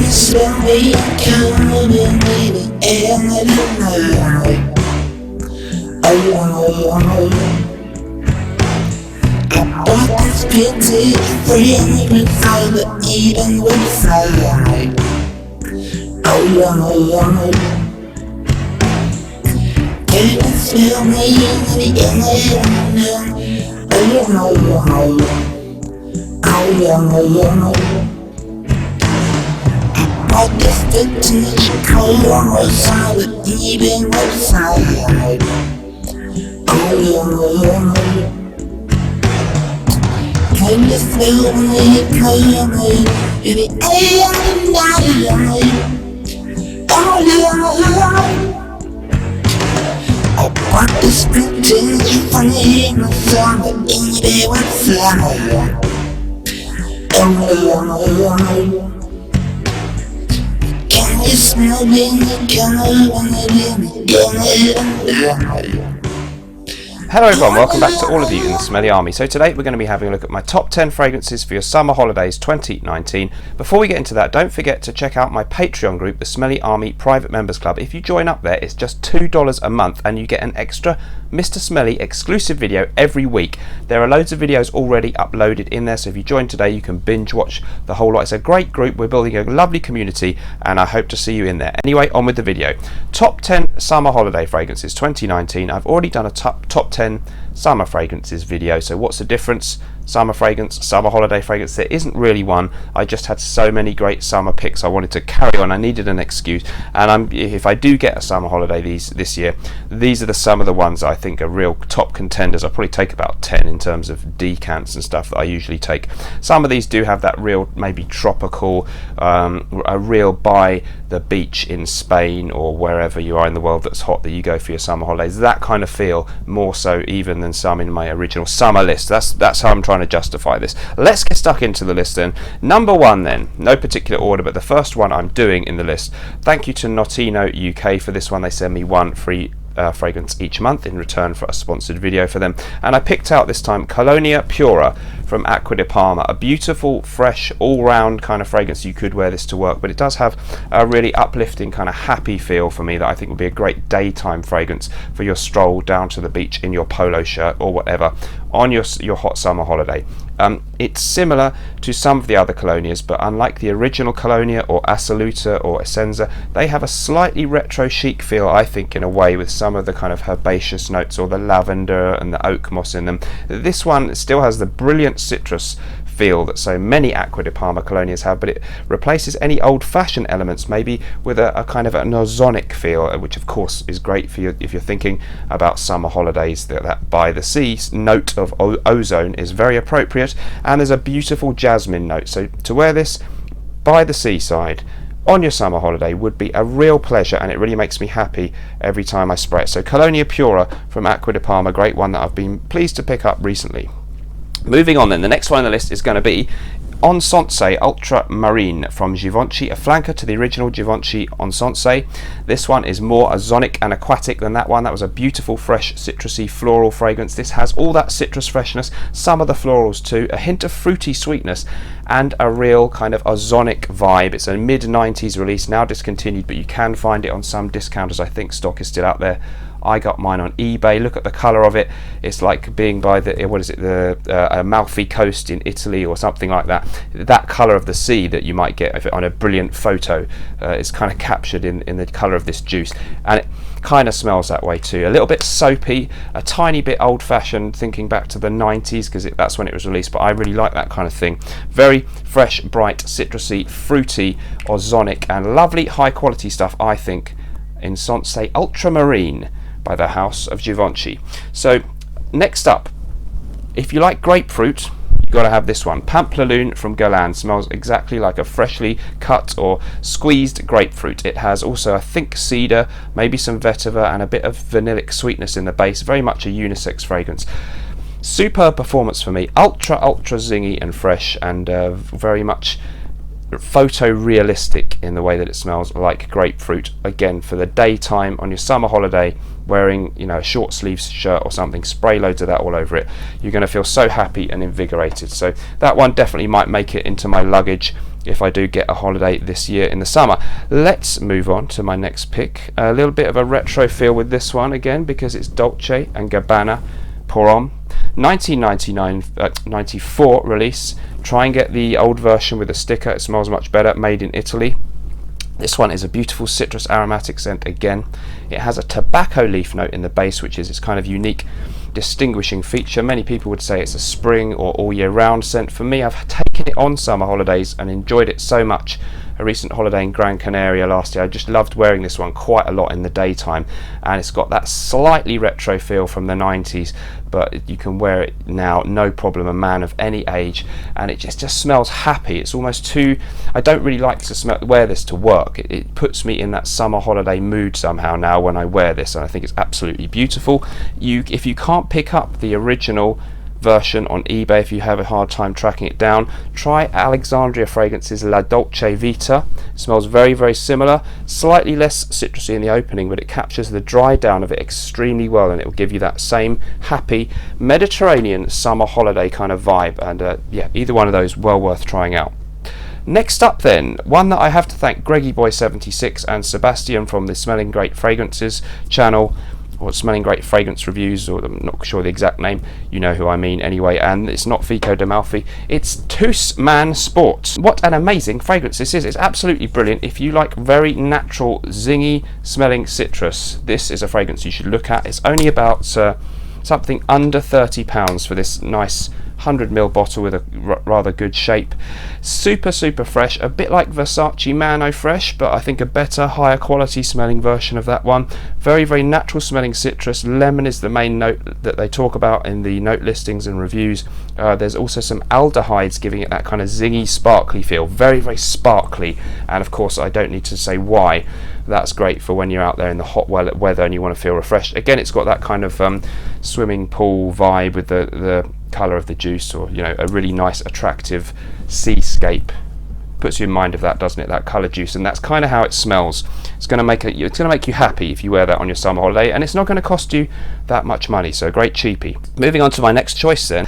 you smell me coming in the air of the night? Oh, I bought this vintage fragrance on the eBay website. Oh, can you smell me in the air of the night? I guess vintage colors on the eBay website. Can you smell me coming in the air of the night? I bought this vintage fragrance on the eBay website. Can you smell me coming in the air? Hello everyone, welcome back to all of you in the Smelly Army. So today we're going to be having a look at my top 10 fragrances for your summer holidays 2019. Before we get into that, don't forget to check out my Patreon group, the Smelly Army Private Members Club. If you join up there, it's just $2 a month and you get an extra Mr. Smelly exclusive video every week. There are loads of videos already uploaded in there, so if you join today you can binge watch the whole lot. It's a great group, we're building a lovely community and I hope to see you in there. Anyway, on with the video. Top 10 summer holiday fragrances 2019. I've already done a top 10 summer fragrances video, so what's the difference? Summer fragrance, summer holiday fragrance, there isn't really one. I just had so many great summer picks, I wanted to carry on, I needed an excuse, and if I do get a summer holiday this year, these are some of the ones I think are real top contenders. I'll probably take about 10 in terms of decants and stuff that I usually take. Some of these do have that real maybe tropical, a real by the beach in Spain or wherever you are in the world that's hot that you go for your summer holidays, that kind of feel, more so even than some in my original summer list. That's how I'm trying to justify this. Let's get stuck into the list then. Number one then, no particular order, but the first one I'm doing in the list. Thank you to Notino UK for this one. They send me one free fragrance each month in return for a sponsored video for them, and I picked out this time Colonia Pura from Acqua di Parma, a beautiful, fresh, all-round kind of fragrance. You could wear this to work, but it does have a really uplifting kind of happy feel for me that I think would be a great daytime fragrance for your stroll down to the beach in your polo shirt or whatever on your hot summer holiday. It's similar to some of the other Colonias, but unlike the original Colonia or Assoluta or Essenza, they have a slightly retro chic feel, I think, in a way, with some of the kind of herbaceous notes or the lavender and the oak moss in them. This one still has the brilliant citrus feel that so many Acqua di Parma Colonias have, but it replaces any old-fashioned elements maybe with a kind of an ozonic feel, which of course is great for you if you're thinking about summer holidays. That by the sea note of ozone is very appropriate, and there's a beautiful jasmine note, so to wear this by the seaside on your summer holiday would be a real pleasure, and it really makes me happy every time I spray it. So Colonia Pura from Acqua di Parma, great one that I've been pleased to pick up recently. Moving on then, the next one on the list is going to be Enzo Ultramarine from Givenchy, a flanker to the original Givenchy Enzo. This one is more ozonic and aquatic than that one. That was a beautiful, fresh, citrusy, floral fragrance. This has all that citrus freshness, some of the florals too, a hint of fruity sweetness, and a real kind of ozonic vibe. It's a mid-90s release, now discontinued, but you can find it on some discounters. I think stock is still out there. I got mine on eBay. Look at the colour of it. It's like being by the the Amalfi Coast in Italy or something like that. That colour of the sea that you might get on a brilliant photo is kind of captured in the colour of this juice, and it kind of smells that way too. A little bit soapy, a tiny bit old-fashioned, thinking back to the 90s because that's when it was released. But I really like that kind of thing. Very fresh, bright, citrusy, fruity, ozonic, and lovely high-quality stuff, I think, in Enzo Ultramarine by the house of Givenchy. So next up, if you like grapefruit, you've got to have this one. Pantaloon from Guerlain smells exactly like a freshly cut or squeezed grapefruit. It has also, I think, cedar, maybe some vetiver, and a bit of vanillic sweetness in the base. Very much a unisex fragrance. Superb performance for me. Ultra zingy and fresh, and very much photorealistic in the way that it smells like grapefruit. Again, for the daytime on your summer holiday, wearing, you know, a short sleeves shirt or something, spray loads of that all over it. You're going to feel so happy and invigorated. So that one definitely might make it into my luggage if I do get a holiday this year in the summer. Let's move on to my next pick. A little bit of a retro feel with this one again, because it's Dolce and Gabbana Pura, 1994 release. Try and get the old version with a sticker, it smells much better, made in Italy. This one is a beautiful citrus aromatic scent again. It has a tobacco leaf note in the base, which is its kind of unique distinguishing feature. Many people would say it's a spring or all year round scent. For me, I've taken it on summer holidays and enjoyed it so much. A recent holiday in Gran Canaria last year, I just loved wearing this one quite a lot in the daytime, and it's got that slightly retro feel from the 90s, but you can wear it now no problem, a man of any age, and it just smells happy. It's almost too, I don't really like to wear this to work. It puts me in that summer holiday mood somehow now when I wear this, and I think it's absolutely beautiful. If you can't pick up the original version on eBay, if you have a hard time tracking it down, try Alexandria Fragrance's La Dolce Vita. It smells very, very similar, slightly less citrusy in the opening, but it captures the dry down of it extremely well, and it will give you that same happy Mediterranean summer holiday kind of vibe. And yeah, either one of those well worth trying out. Next up then, one that I have to thank Greggy Boy 76 and Sebastian from the Smelling Great Fragrances channel, or Smelling Great Fragrance Reviews, or I'm not sure the exact name, you know who I mean anyway, and it's not Fico d'Amalfi, it's Tous Man Sport. What an amazing fragrance this is. It's absolutely brilliant. If you like very natural, zingy smelling citrus, this is a fragrance you should look at. It's only about something under £30 for this nice 100ml bottle with a rather good shape. Super fresh, a bit like Versace Mano Fresh, but I think a better, higher quality smelling version of that one. Very natural smelling citrus. Lemon is the main note that they talk about in the note listings and reviews. There's also some aldehydes giving it that kind of zingy, sparkly feel. Very sparkly, and of course I don't need to say why. That's great for when you're out there in the hot weather and you want to feel refreshed. Again, it's got that kind of swimming pool vibe with the colour of the juice, or you know, a really nice attractive seascape. Puts you in mind of that, doesn't it? That colour juice, and that's kind of how it smells. It's going to make you happy if you wear that on your summer holiday, and it's not going to cost you that much money, so a great cheapie. Moving on to my next choice then.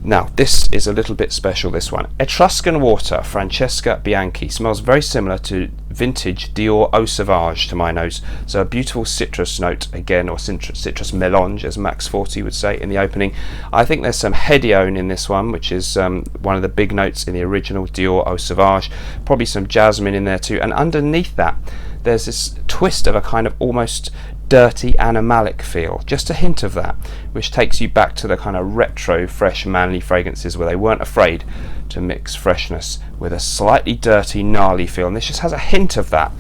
Now, this is a little bit special, this one. Etruscan Water, Francesca Bianchi. Smells very similar to vintage Dior Eau Sauvage to my nose. So a beautiful citrus note again, or citrus melange, as Max 40 would say in the opening. I think there's some Hedione in this one, which is one of the big notes in the original Dior Eau Sauvage. Probably some jasmine in there too. And underneath that, there's this twist of a kind of almost dirty animalic feel, just a hint of that, which takes you back to the kind of retro fresh manly fragrances where they weren't afraid to mix freshness with a slightly dirty gnarly feel, and this just has a hint of that.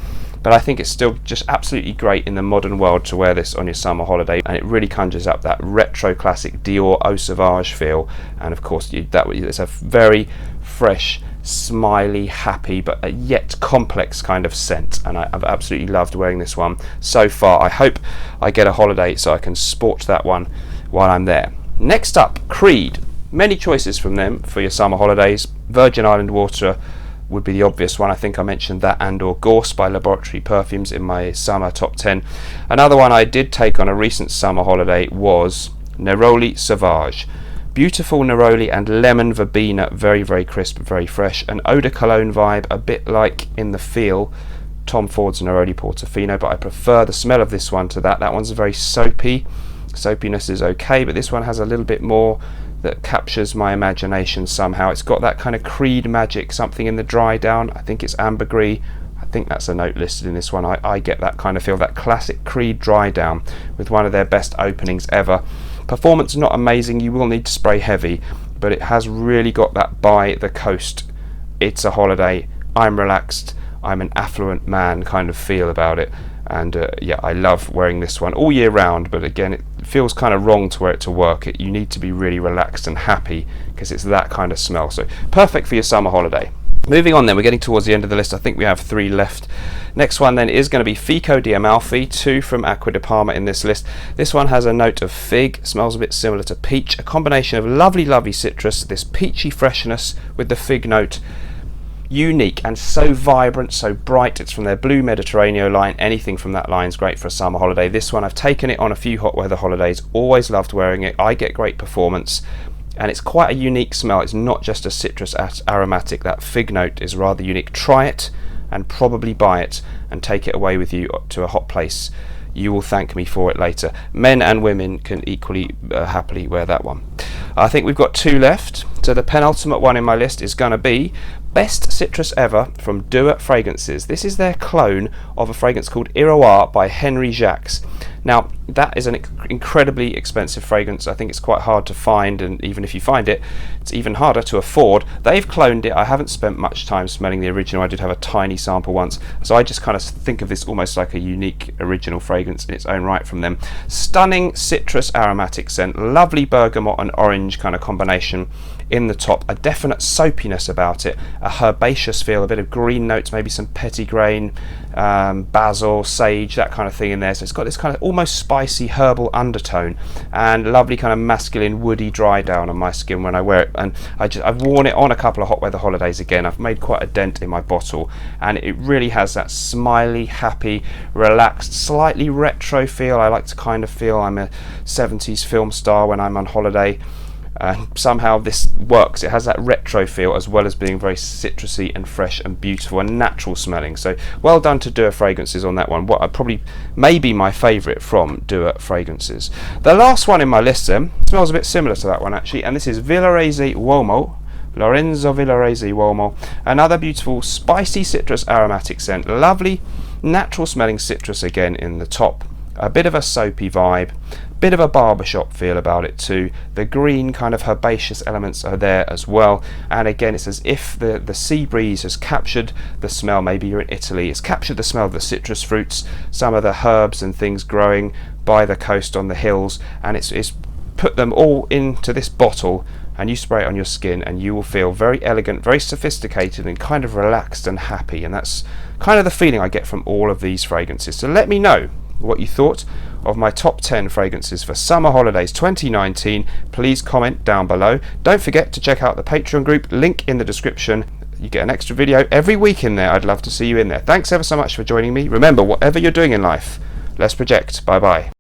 But I think it's still just absolutely great in the modern world to wear this on your summer holiday, and it really conjures up that retro classic Dior Eau Sauvage feel. And of course it's a very fresh, smiley, happy, but yet complex kind of scent, and I've absolutely loved wearing this one so far. I hope I get a holiday so I can sport that one while I'm there. Next up, Creed. Many choices from them for your summer holidays. Virgin Island Water would be the obvious one. I think I mentioned that, and or Gorse by Laboratory Perfumes in my summer top 10. Another one I did take on a recent summer holiday was Neroli Sauvage. Beautiful neroli and lemon verbena, very crisp, very fresh. An eau de cologne vibe, a bit like in the feel Tom Ford's Neroli Portofino, but I prefer the smell of this one to that. That one's very soapy. Soapiness is okay, but this one has a little bit more that captures my imagination somehow. It's got that kind of Creed magic, something in the dry down. I think it's ambergris. I think that's a note listed in this one. I get that kind of feel, that classic Creed dry down with one of their best openings ever. Performance not amazing, you will need to spray heavy, but it has really got that by the coast, it's a holiday, I'm relaxed, I'm an affluent man kind of feel about it. And yeah, I love wearing this one all year round, but again, it feels kind of wrong to wear it to work. You need to be really relaxed and happy because it's that kind of smell. So perfect for your summer holiday. Moving on then, we're getting towards the end of the list. I think we have 3 left. Next one then is going to be Fico d'Amalfi, 2 from Acqua di Parma in this list. This one has a note of fig, smells a bit similar to peach, a combination of lovely citrus, this peachy freshness with the fig note. unique and so vibrant, so bright. It's from their Blue Mediterranean line. Anything from that line is great for a summer holiday. This one, I've taken it on a few hot weather holidays, always loved wearing it. I get great performance, and it's quite a unique smell. It's not just a citrus aromatic. That fig note is rather unique. Try it and probably buy it and take it away with you to a hot place. You will thank me for it later. Men and women can equally happily wear that one. I think we've got 2 left. So the penultimate one in my list is going to be Best Citrus Ever from Duet Fragrances. This is their clone of a fragrance called Iroir by Henry Jacques. Now, that is an incredibly expensive fragrance. I think it's quite hard to find, and even if you find it, it's even harder to afford. They've cloned it. I haven't spent much time smelling the original. I did have a tiny sample once, so I just kind of think of this almost like a unique original fragrance in its own right from them. Stunning citrus aromatic scent, lovely bergamot and orange kind of combination in the top, a definite soapiness about it, a herbaceous feel, a bit of green notes, maybe some petitgrain, basil, sage, that kind of thing in there. So it's got this kind of almost spicy herbal undertone and lovely kind of masculine woody dry down on my skin when I wear it. And I've worn it on a couple of hot weather holidays again. I've made quite a dent in my bottle, and it really has that smiley, happy, relaxed, slightly retro feel. I like to kind of feel I'm a 70s film star when I'm on holiday. Somehow this works. It has that retro feel as well as being very citrusy and fresh and beautiful and natural smelling. So well done to Duet Fragrances on that one. What I probably maybe my favourite from Duet Fragrances. The last one in my list then smells a bit similar to that one actually, and this is Villoresi Uomo. Lorenzo Villoresi Uomo. Another beautiful spicy citrus aromatic scent. Lovely natural smelling citrus again in the top. A bit of a soapy vibe, bit of a barbershop feel about it too. The green kind of herbaceous elements are there as well, and again it's as if the sea breeze has captured the smell. Maybe you're in Italy, it's captured the smell of the citrus fruits, some of the herbs and things growing by the coast on the hills, and it's put them all into this bottle, and you spray it on your skin and you will feel very elegant, very sophisticated and kind of relaxed and happy. And that's kind of the feeling I get from all of these fragrances. So let me know what you thought of my top 10 fragrances for summer holidays 2019. Please comment down below. Don't forget to check out the Patreon group, link in the description. You get an extra video every week in there. I'd love to see you in there. Thanks ever so much for joining me. Remember, whatever you're doing in life, let's project. Bye bye.